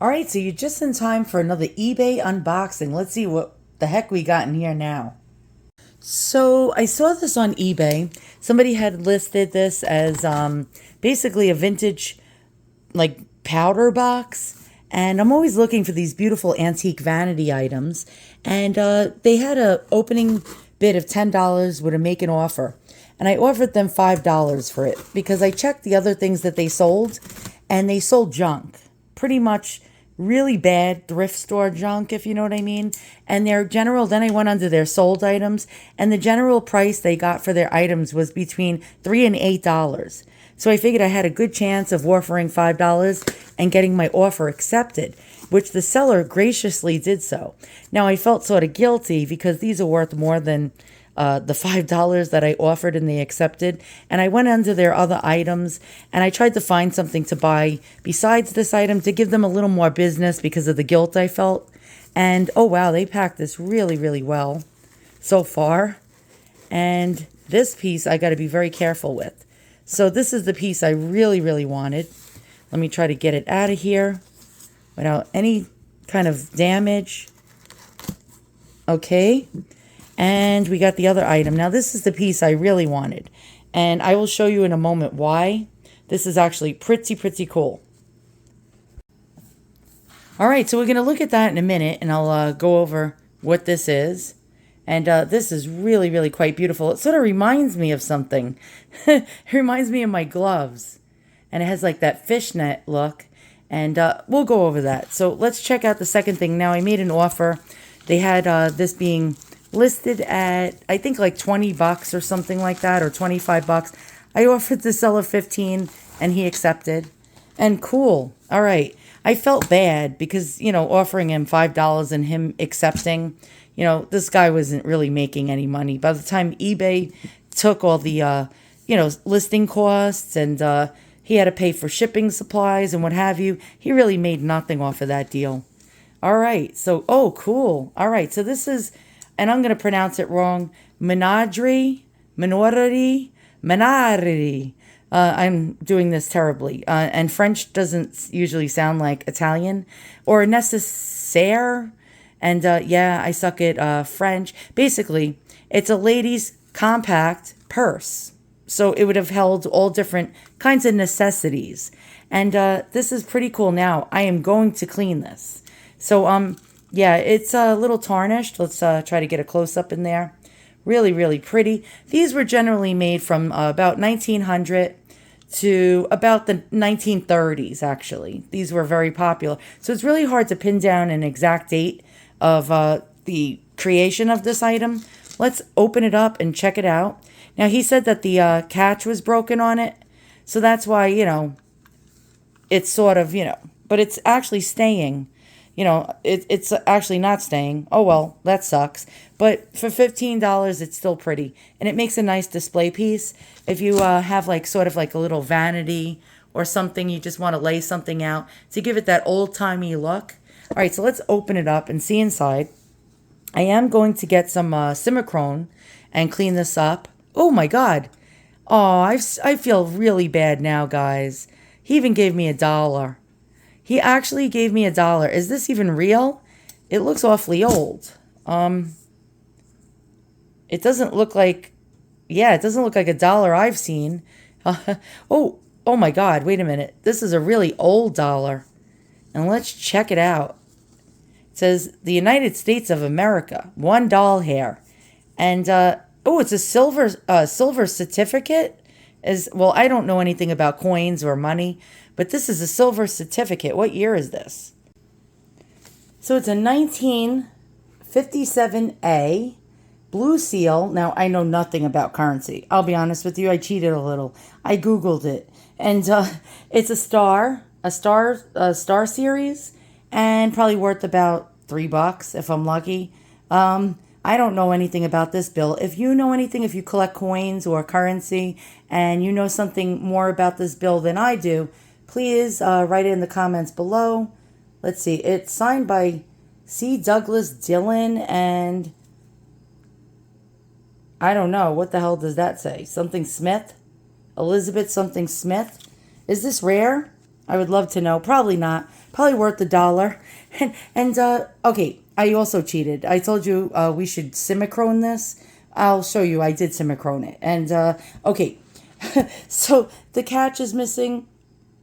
All right, so you're just in time for another eBay unboxing. Let's see what the heck we got in here now. So I saw this on eBay. Somebody had listed this as basically a vintage like powder box. And I'm always looking for these beautiful antique vanity items. And they had a opening bid of $10 with a make an offer. And I offered them $5 for it because I checked the other things that they sold, and they sold junk. Pretty much really bad thrift store junk, if you know what I mean. And their general, then I went under their sold items, and the general price they got for their items was between $3 and $8. So I figured I had a good chance of offering $5 and getting my offer accepted, which the seller graciously did so. Now I felt sort of guilty because these are worth more than the $5 that I offered and they accepted. And I went under their other items and I tried to find something to buy besides this item to give them a little more business because of the guilt I felt. And oh wow, they packed this really, really well so far. And this piece I got to be very careful with. So this is the piece I really, really wanted. Let me try to get it out of here without any kind of damage. Okay. And we got the other item. Now this is the piece I really wanted. And I will show you in a moment why. This is actually pretty, pretty cool. All right, so we're going to look at that in a minute. And I'll go over what this is. And this is really, really quite beautiful. It sort of reminds me of something. It reminds me of my gloves. And it has like that fishnet look. And we'll go over that. So let's check out the second thing. Now I made an offer. They had this being listed at, I think like $20 or something like that, or $25. I offered to sell it 15 and he accepted. And cool. All right. I felt bad because, you know, offering him $5 and him accepting, you know, this guy wasn't really making any money. By the time eBay took all the, listing costs and he had to pay for shipping supplies and what have you, he really made nothing off of that deal. All right. So, oh, cool. All right. So this is, and I'm going to pronounce it wrong, Menadri. I'm doing this terribly. And French doesn't usually sound like Italian. Or nécessaire. And yeah, I suck at French. Basically, it's a lady's compact purse. So it would have held all different kinds of necessities. And this is pretty cool. Now, I am going to clean this. So, yeah, it's a little tarnished. Let's try to get a close-up in there. Really, really pretty. These were generally made from about 1900 to about the 1930s, actually. These were very popular. So it's really hard to pin down an exact date of the creation of this item. Let's open it up and check it out. Now, he said that the catch was broken on it. So that's why, it's sort of, but it's actually staying. It's actually not staying. Oh, well, that sucks. But for $15, it's still pretty. And it makes a nice display piece. If you have like sort of like a little vanity or something, you just want to lay something out to give it that old-timey look. All right, so let's open it up and see inside. I am going to get some Simicrone and clean this up. Oh, my God. Oh, I feel really bad now, guys. He even gave me $1. He actually gave me $1. Is this even real? It looks awfully old. It doesn't look like, it doesn't look like $1 I've seen. Oh my God, wait a minute. This is a really old dollar. And let's check it out. It says, the United States of America, $1 here. And, it's a silver certificate. Well, I don't know anything about coins or money, but this is a silver certificate. What year is this? So it's a 1957A blue seal. Now, I know nothing about currency. I'll be honest with you. I cheated a little. I Googled it. And it's a star series, and probably worth about $3 if I'm lucky. I don't know anything about this bill. If you know anything, if you collect coins or currency and you know something more about this bill than I do, please write it in the comments below. Let's see. It's signed by C. Douglas Dillon and I don't know. What the hell does that say? Something Smith? Elizabeth something Smith? Is this rare? I would love to know. Probably not. Probably worth $1. And okay, I also cheated. I told you we should simicrone this. I'll show you. I did simicrone it. And okay, so the catch is missing.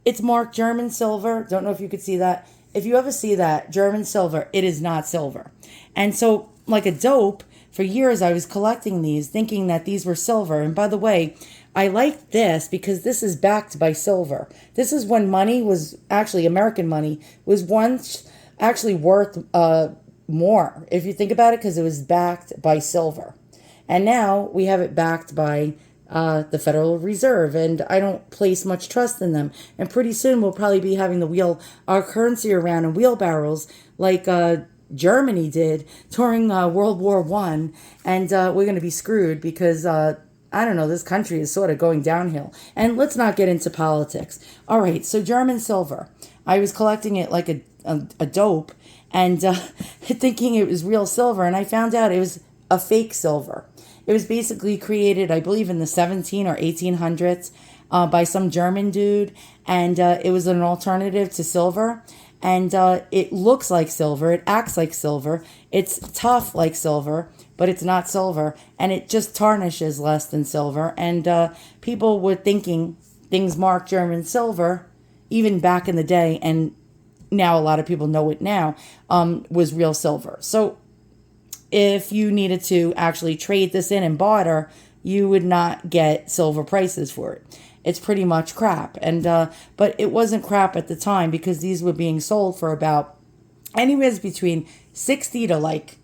It's marked German silver. Don't know if you could see that. If you ever see that, German silver, it is not silver. And so, like a dope, for years I was collecting these, thinking that these were silver. And by the way, I like this because this is backed by silver. This is when money was actually, American money, was once actually worth more, if you think about it, because it was backed by silver. And now we have it backed by the Federal Reserve, and I don't place much trust in them. And pretty soon we'll probably be having to wheel our currency around in wheelbarrows like Germany did during World War One, and we're going to be screwed because I don't know, this country is sort of going downhill. And let's not get into politics. All right, so German silver. I was collecting it like a dope, and thinking it was real silver, and I found out it was a fake silver. It was basically created, I believe, in the 17 or 1800s by some German dude, and it was an alternative to silver. And it looks like silver, it acts like silver, it's tough like silver, but it's not silver, and it just tarnishes less than silver. And people were thinking things marked German silver, even back in the day, and now a lot of people know it now, was real silver. So if you needed to actually trade this in and barter, you would not get silver prices for it. It's pretty much crap. And but it wasn't crap at the time because these were being sold for about anywhere between 60 to like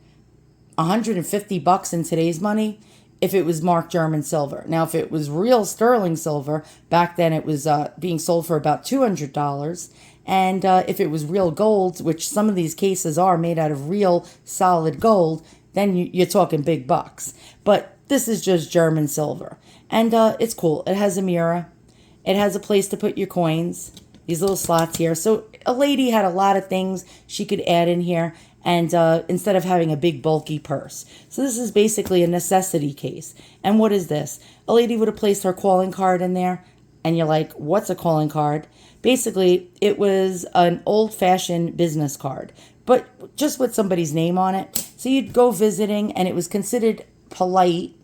$150 in today's money if it was marked German silver. Now, if it was real sterling silver, back then it was being sold for about $200. And if it was real gold, which some of these cases are made out of real solid gold, then you're talking big bucks. But this is just German silver. And it's cool. It has a mirror. It has a place to put your coins. These little slots here. So a lady had a lot of things she could add in here. And instead of having a big bulky purse. So this is basically a necessity case. And what is this? A lady would have placed her calling card in there. And you're like, what's a calling card? Basically, it was an old-fashioned business card, but just with somebody's name on it. So you'd go visiting, and it was considered polite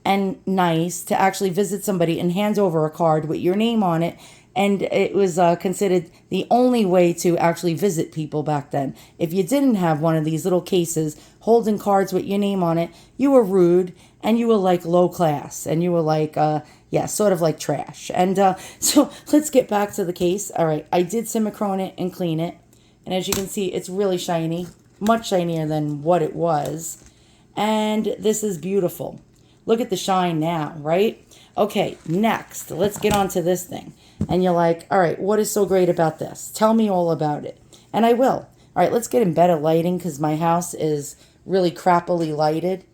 and nice to actually visit somebody and hand over a card with your name on it. And it was considered the only way to actually visit people back then. If you didn't have one of these little cases holding cards with your name on it, you were rude and you were like low class and you were like, sort of like trash. And so let's get back to the case. All right, I did simicrone it and clean it. And as you can see, it's really shiny, much shinier than what it was. And this is beautiful. Look at the shine now, right? Okay, next, let's get on to this thing. And you're like, all right, what is so great about this? Tell me all about it. And I will. All right, let's get in better lighting because my house is really crappily lighted.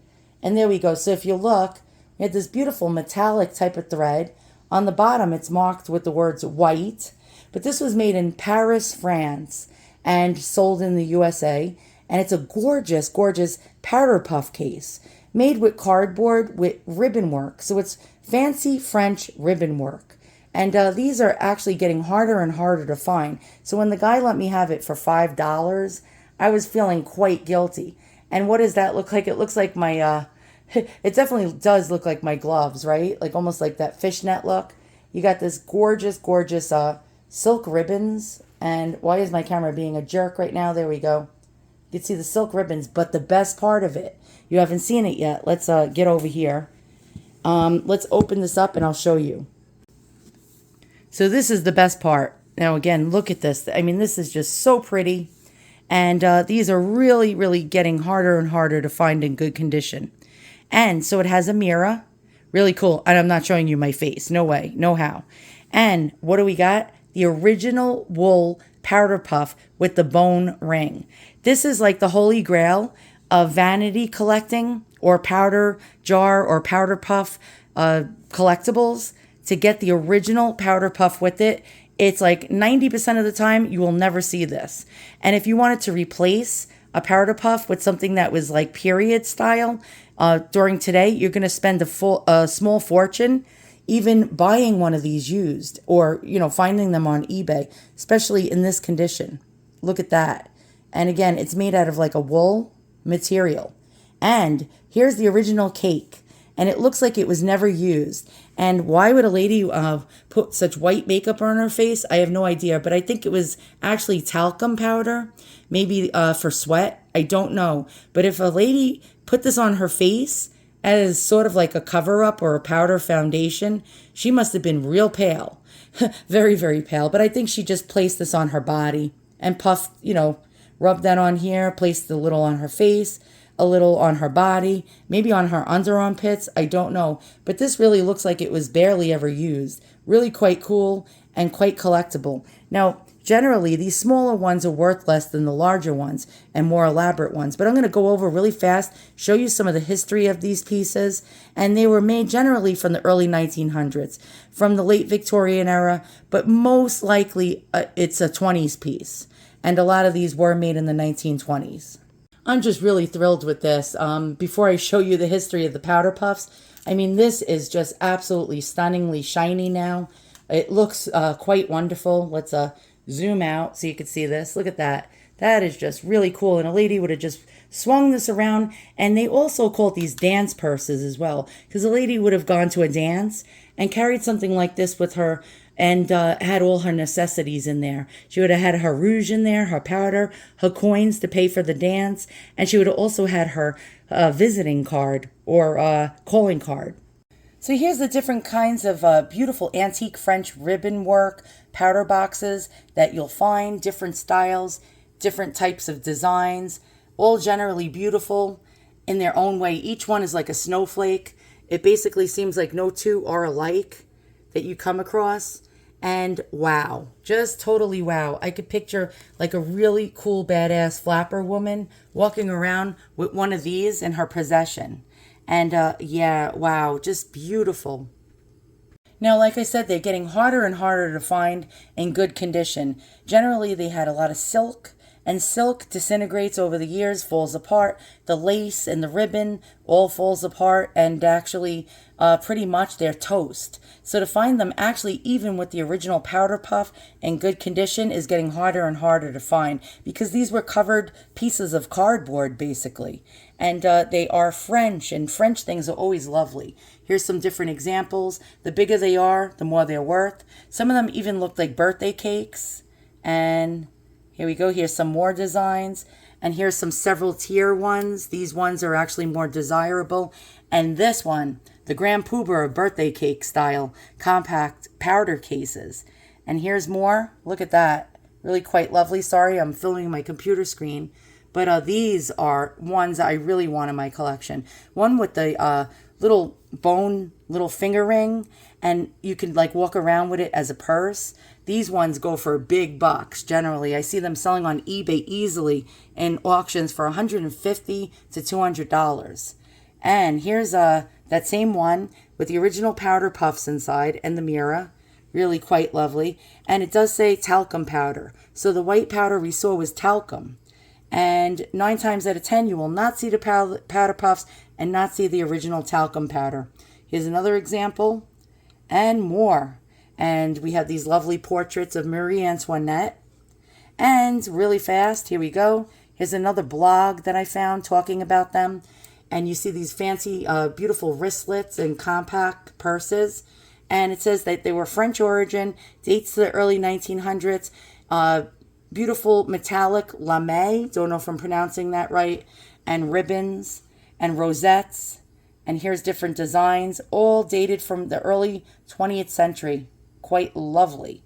And there we go. So if you look, we had this beautiful metallic type of thread. On the bottom, it's marked with the words white. But this was made in Paris, France, and sold in the USA. And it's a gorgeous, gorgeous powder puff case made with cardboard with ribbon work. So it's fancy French ribbon work. And these are actually getting harder and harder to find. So when the guy let me have it for $5, I was feeling quite guilty. And what does that look like? It looks like my, it definitely does look like my gloves, right? Like almost like that fishnet look. You got this gorgeous, gorgeous silk ribbons. And why is my camera being a jerk right now? There we go. You can see the silk ribbons. But the best part of it, you haven't seen it yet. Let's get over here. Let's open this up and I'll show you. So this is the best part. Now, again, look at this. I mean, this is just so pretty. And these are really, really getting harder and harder to find in good condition. And so it has a mirror. Really cool. And I'm not showing you my face. No way. No how. And what do we got? The original wool powder puff with the bone ring. This is like the holy grail of vanity collecting or powder jar or powder puff collectibles. To get the original powder puff with it, it's like 90% of the time you will never see this. And if you wanted to replace a powder puff with something that was like period style during today, you're going to spend a small fortune. even buying one of these used or, finding them on eBay, especially in this condition. Look at that. And again, it's made out of like a wool material. And here's the original cake. And it looks like it was never used. And why would a lady put such white makeup on her face? I have no idea. But I think it was actually talcum powder, maybe for sweat. I don't know. But if a lady put this on her face as sort of like a cover-up or a powder foundation, she must have been real pale. Very, very pale. But I think she just placed this on her body and puffed, rubbed that on here, placed a little on her face, a little on her body, maybe on her underarm pits. I don't know. But this really looks like it was barely ever used. Really quite cool and quite collectible. Now, generally, these smaller ones are worth less than the larger ones and more elaborate ones. But I'm going to go over really fast, show you some of the history of these pieces. And they were made generally from the early 1900s, from the late Victorian era, but most likely it's a 20s piece. And a lot of these were made in the 1920s. I'm just really thrilled with this. Before I show you the history of the powder puffs, I mean, this is just absolutely stunningly shiny now. It looks quite wonderful. Let's zoom out so you can see this. Look at that. That is just really cool. And a lady would have just swung this around. And they also called these dance purses as well, because a lady would have gone to a dance and carried something like this with her and had all her necessities in there. She would have had her rouge in there, her powder, her coins to pay for the dance, and she would have also had her visiting card or calling card. So here's the different kinds of beautiful antique French ribbon work, powder boxes that you'll find, different styles, different types of designs, all generally beautiful in their own way. Each one is like a snowflake. It basically seems like no two are alike that you come across. And wow, just totally wow. I could picture like a really cool, badass flapper woman walking around with one of these in her possession. And yeah, wow, just beautiful. Now, like I said, they're getting harder and harder to find in good condition. Generally, they had a lot of silk, and silk disintegrates over the years, falls apart. The lace and the ribbon all falls apart, and actually pretty much they're toast. So to find them actually even with the original powder puff in good condition is getting harder and harder to find, because these were covered pieces of cardboard basically. And they are French, and French things are always lovely. Here's some different examples. The bigger they are, the more they're worth. Some of them even look like birthday cakes. And here we go. Here's some more designs. And here's some several tier ones. These ones are actually more desirable. And this one, the Grand Poobah birthday cake style compact powder cases. And here's more. Look at that. Really quite lovely. Sorry, I'm filming my computer screen. But these are ones I really want in my collection. One with the little bone, little finger ring, and you can like walk around with it as a purse. These ones go for big bucks generally. I see them selling on eBay easily in auctions for $150 to $200. And here's that same one with the original powder puffs inside and the mirror. Really quite lovely. And it does say talcum powder. So the white powder we saw was talcum. And 9 times out of 10, you will not see the powder puffs and not see the original talcum powder. Here's another example and more. And we have these lovely portraits of Marie Antoinette. And really fast, here we go. Here's another blog that I found talking about them. And you see these fancy, beautiful wristlets and compact purses. And it says that they were French origin, dates to the early 1900s. Beautiful metallic lame, don't know if I'm pronouncing that right, and ribbons and rosettes. And here's different designs, all dated from the early 20th century. Quite lovely.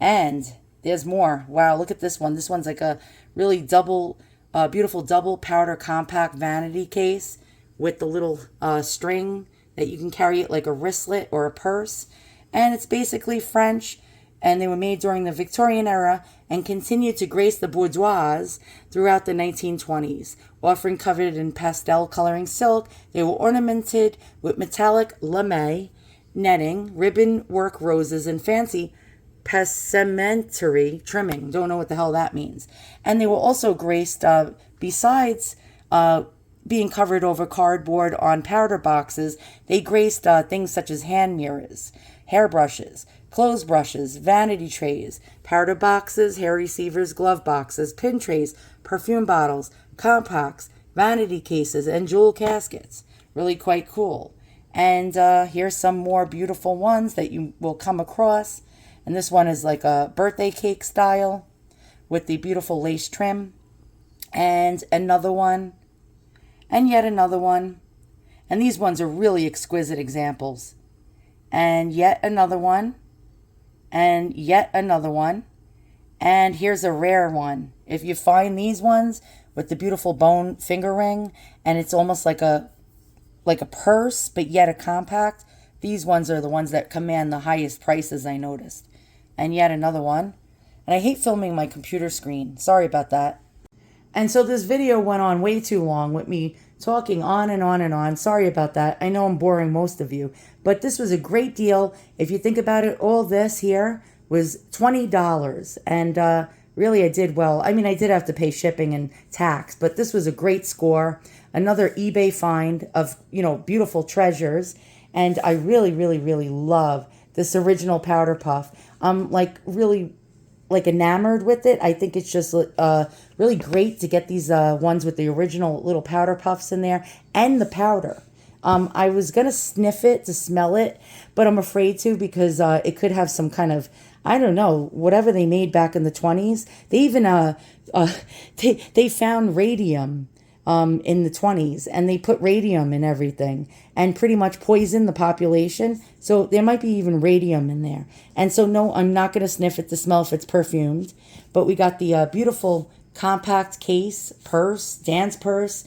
And there's more. Wow, look at this one. This one's like a really beautiful double powder compact vanity case with the little string that you can carry it like a wristlet or a purse. And it's basically French. And they were made during the Victorian era and continued to grace the boudoirs throughout the 1920s. Often covered in pastel coloring silk, they were ornamented with metallic lame netting, ribbon work roses, and fancy passementerie trimming. Don't know what the hell that means. And they were also graced, besides being covered over cardboard on powder boxes, they graced things such as hand mirrors, hairbrushes, clothes brushes, vanity trays, powder boxes, hair receivers, glove boxes, pin trays, perfume bottles, compacts, vanity cases, and jewel caskets. Really quite cool. And here's some more beautiful ones that you will come across. And this one is like a birthday cake style with the beautiful lace trim. And another one. And yet another one. And these ones are really exquisite examples. And yet another one. And yet another one. And here's a rare one. If you find these ones with the beautiful bone finger ring, and it's almost like a purse, but yet a compact, these ones are the ones that command the highest prices, I noticed. And yet another one. And I hate filming my computer screen. Sorry about that. And so this video went on way too long with me talking on and on and on. Sorry about that. I know I'm boring most of you, but this was a great deal. If you think about it, all this here was $20. And really, I did well. I mean, I did have to pay shipping and tax, but this was a great score. Another eBay find of, beautiful treasures. And I really, really, really love this original powder puff. I'm really enamored with it. I think it's just really great to get these ones with the original little powder puffs in there and the powder. I was going to sniff it to smell it, but I'm afraid to because it could have some kind of, I don't know, whatever they made back in the 20s. They even, they found radium in the 20s, and they put radium in everything and pretty much poisoned the population. So there might be even radium in there. And so, no, I'm not going to sniff it to smell if it's perfumed. But we got the beautiful compact case, purse, dance purse,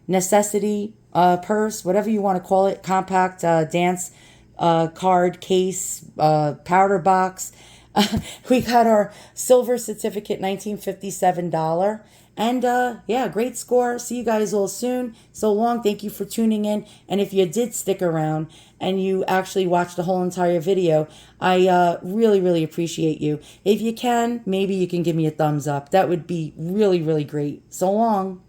necessity purse, whatever you want to call it, compact dance card case, powder box. We got our silver certificate, $1957. And yeah, great score. See you guys all soon. So long. Thank you for tuning in. And if you did stick around and you actually watched the whole entire video, I really, really appreciate you. If you can, maybe you can give me a thumbs up. That would be really, really great. So long.